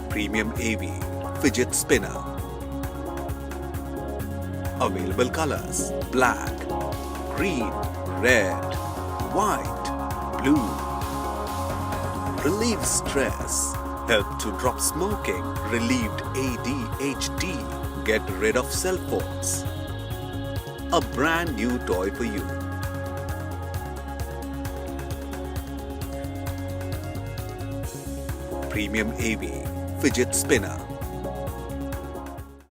Premium AV Fidget Spinner. Available colors: black, green, red, white, blue. Relieve stress. Help to drop smoking. Relieved ADHD. Get rid of cell phones. A brand new toy for you. Premium AV Fidget Spinner.